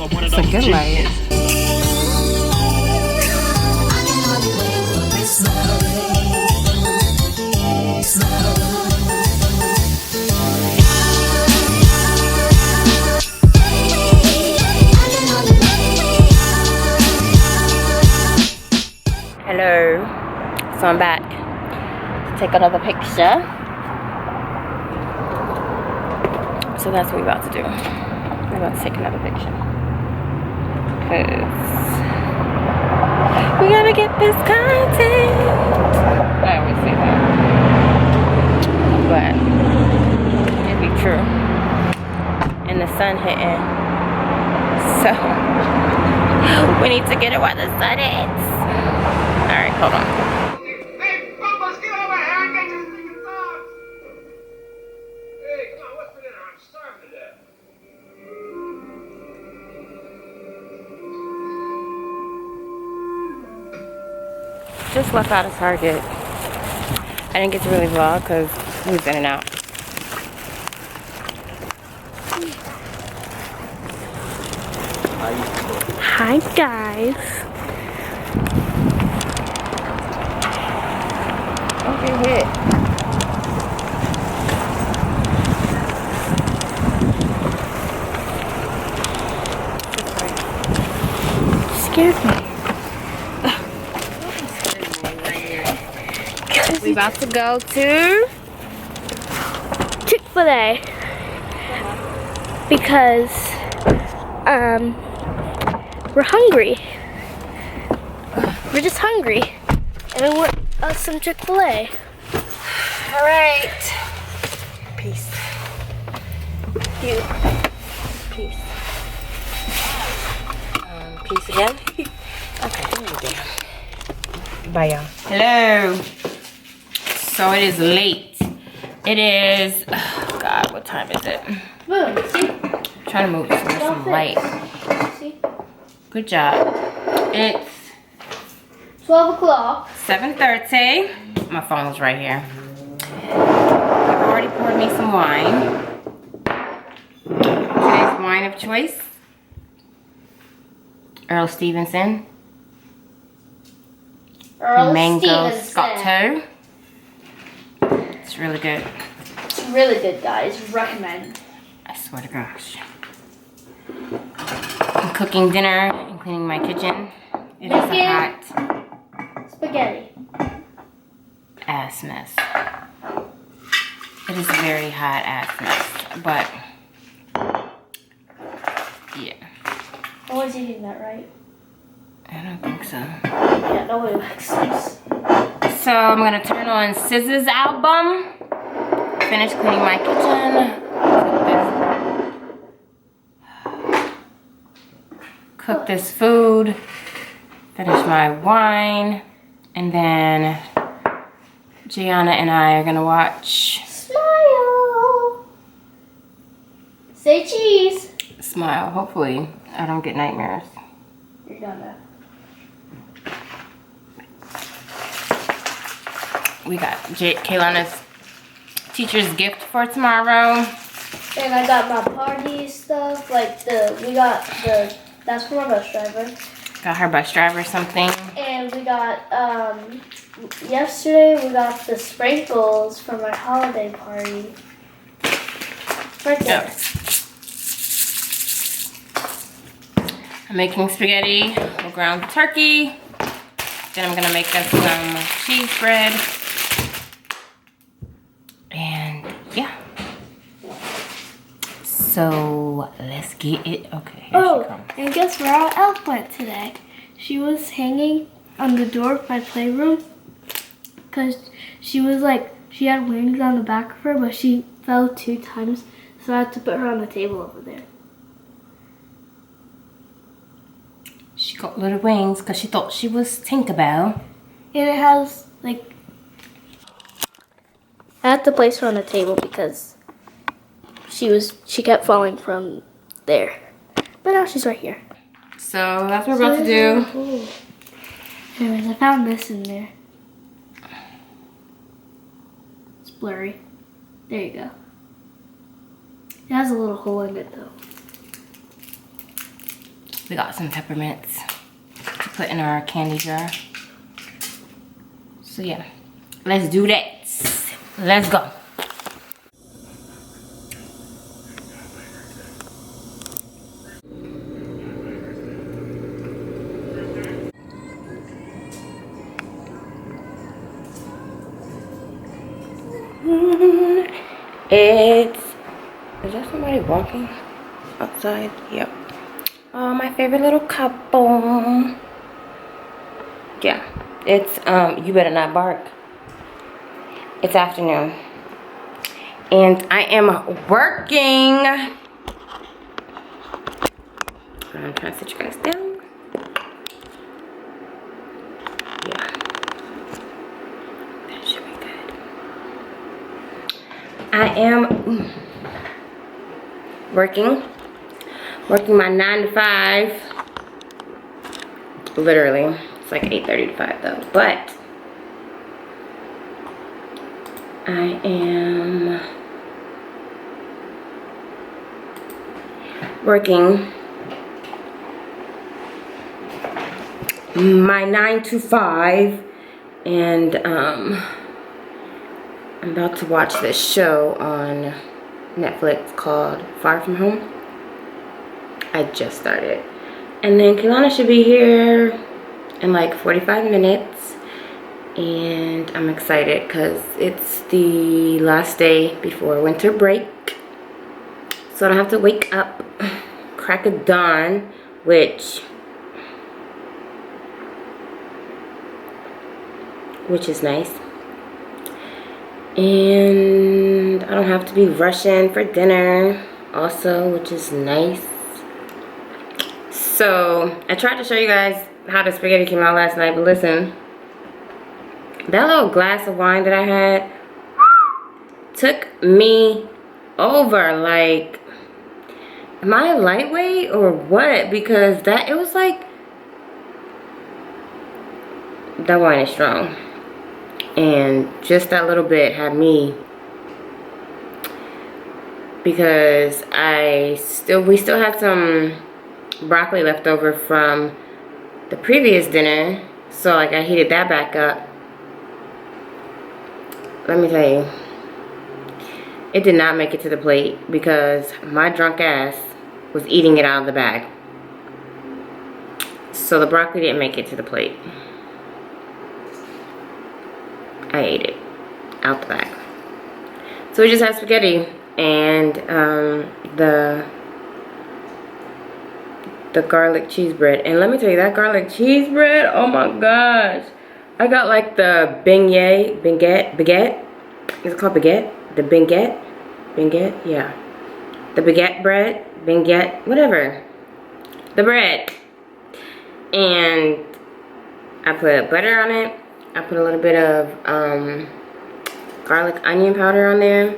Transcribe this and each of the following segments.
It's a good light. Hello. So I'm back to take another picture. So that's what we're about to do. We're about to take another picture. Cause we gotta get this content. I always say that. But it'd be true. And the sun hitting. So we need to get it while the sun hits. Alright, hold on. Hey, Bubba's, get over here and get your stinking dog! Hey, come on, what's for dinner? I'm starving to death. Just left out of Target. I didn't get to really vlog because we was in and out. Hi guys. Don't get hit. Scared me. We about to go to Chick-fil-A because we're hungry. We're just hungry and we want some Chick-fil-A. All right. Peace. You. Peace. Peace again. Okay, here we go. Bye, y'all. Hello. So it is late. It is, oh God, what time is it? Boom, see? I'm trying to move so there's some light. See? Good job. It's 12 o'clock. 7:30. My phone's right here. I've already poured me some wine. Today's wine of choice. Earl Stevenson. Earl Mango Stevenson. Scotto. It's really good. It's really good, guys. Recommend. I swear to gosh. I'm cooking dinner and cleaning my kitchen. It is a hot Spaghetti. ass mess. It is a very hot ass mess, but yeah. No one's eating that, right? I don't think so. Yeah, nobody likes this. So I'm gonna turn on SZA's album. Finish cleaning my kitchen. Cook this food. Finish my wine. And then Gianna and I are gonna watch. Smile. Say cheese. Smile. Hopefully I don't get nightmares. You're gonna. We got Kaylana's teacher's gift for tomorrow. And I got my party stuff, like that's for my bus driver. Got her bus driver something. And we got, yesterday we got the sprinkles for my holiday party. Right there. I'm making spaghetti with ground turkey. Then I'm gonna make us some cheese bread. And yeah. So let's get it. Okay, here she comes. And guess where our elf went today? She was hanging on the door of my playroom because she was like, she had wings on the back of her, but she fell 2 times, so I had to put her on the table over there. She got little wings because she thought she was Tinkerbell. And it has, like, I had to place her on the table because she kept falling from there. But now she's right here. So that's what we're about to do. Cool. Anyways, I found this in there. It's blurry. There you go. It has a little hole in it though. We got some peppermints to put in our candy jar. So yeah, let's do that. Let's go. Is there somebody walking outside? Yep. Oh, my favorite little couple. Yeah, it's you better not bark. It's afternoon and I am working. I'm trying to sit you guys down. Yeah, that should be good. I am working my 9 to 5. Literally, it's like 8:30 to 5 though, but I am working my 9 to 5, and I'm about to watch this show on Netflix called Far From Home. I just started, and then Kehlani should be here in like 45 minutes, and I'm excited because it's the last day before winter break, so I don't have to wake up crack of dawn, which is nice, and I don't have to be rushing for dinner also, which is nice. So I tried to show you guys how the spaghetti came out last night, but listen, that little glass of wine that I had took me over. Like, am I a lightweight or what? Because it was like, that wine is strong, and just that little bit had me, because we still had some broccoli left over from the previous dinner, so like I heated that back up. Let me tell you, it did not make it to the plate because my drunk ass was eating it out of the bag. So the broccoli didn't make it to the plate. I ate it out the bag. So we just had spaghetti and the garlic cheese bread. And let me tell you, that garlic cheese bread, oh my gosh. I got like the baguette. Is it called baguette? The baguette, yeah. The baguette bread, baguette, whatever. The bread. And I put butter on it. I put a little bit of garlic onion powder on there.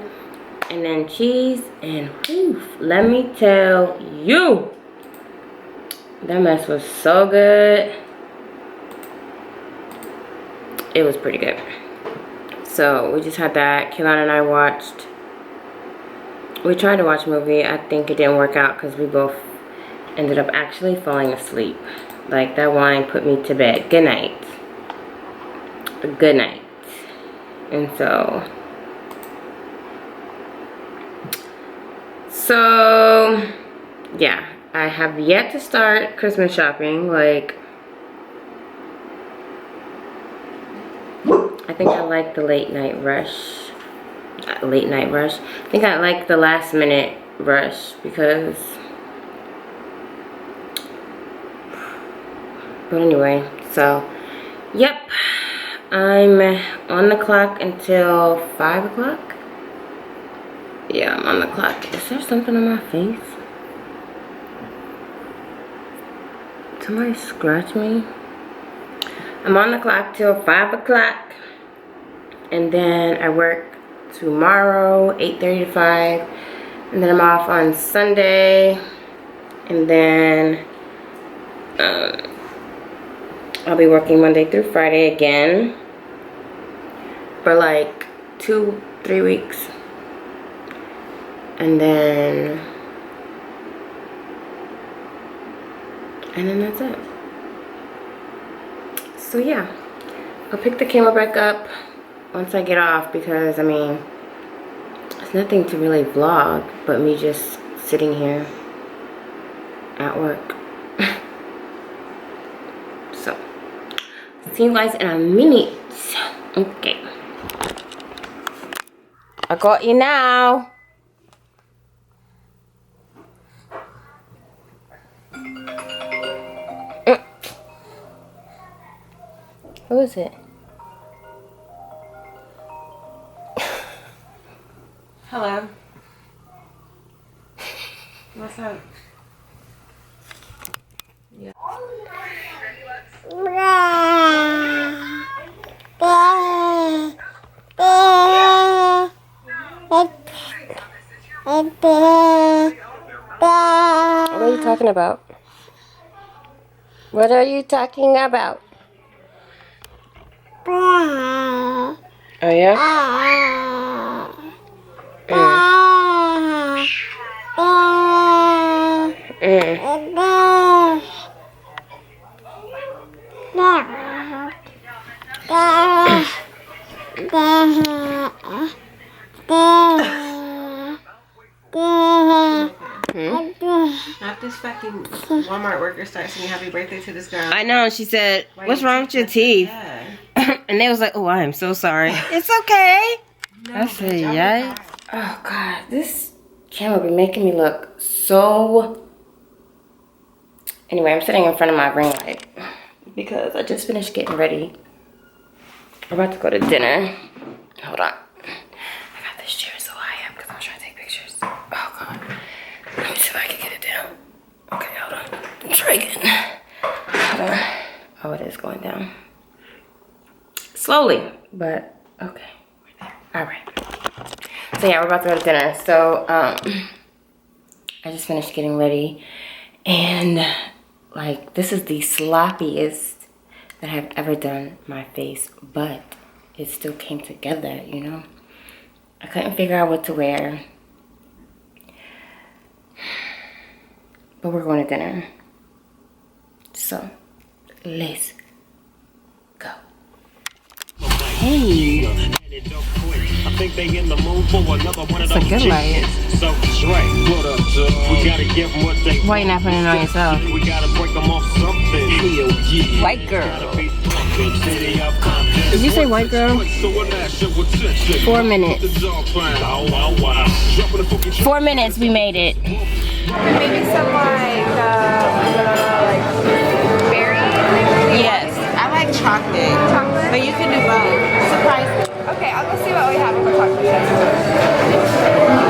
And then cheese. And whew, let me tell you, that mess was so good. It was pretty good. So we just had that. Kehlani and I we tried to watch a movie. I think it didn't work out because we both ended up actually falling asleep. Like, that wine put me to bed. Good night. Good night. And so yeah, I have yet to start Christmas shopping. Like, I think I like the late night rush. I think I like the last minute rush because, but anyway, so yep, I'm on the clock until 5 o'clock. Yeah, I'm on the clock. Is there something on my face? Somebody scratch me? I'm on the clock till 5 o'clock. And then I work tomorrow, 8:30 to 5. And then I'm off on Sunday. And then I'll be working Monday through Friday again for like 2-3 weeks. And then And then that's it. So yeah, I'll pick the camera back up once I get off because, I mean, there's nothing to really vlog but me just sitting here at work. So, see you guys in a minute. Okay. I got you now. Who is it? Hello. What's up? Yeah. What are you talking about? What are you talking about? Oh yeah? Not this fucking Walmart worker starts singing happy birthday to this girl. I know, and she said, what's wrong with your teeth? And they was like, oh, I am so sorry. It's okay. No, I said, yay. Oh, God. This camera be making me look so... Anyway, I'm sitting in front of my ring light because I just finished getting ready. I'm about to go to dinner. Hold on. I got this chair so high up because I'm trying to take pictures. Oh, God. Let me see if I can get it down. Okay, hold on. Try again. Hold on. Oh, it is going down. Slowly, but okay. All right. So yeah, we're about to go to dinner. So I just finished getting ready, and like this is the sloppiest that I've ever done my face, but it still came together, you know. I couldn't figure out what to wear, but we're going to dinner. So let's go. Hey. It's a good light. Why you not putting it on yourself? White girl. Did you say white girl? 4 minutes. 4 minutes we made it. Maybe some like berry. Yes. I like chocolate. Chocolate? But you can do both. Surprise me. Okay, I'll go see what we have for chocolate.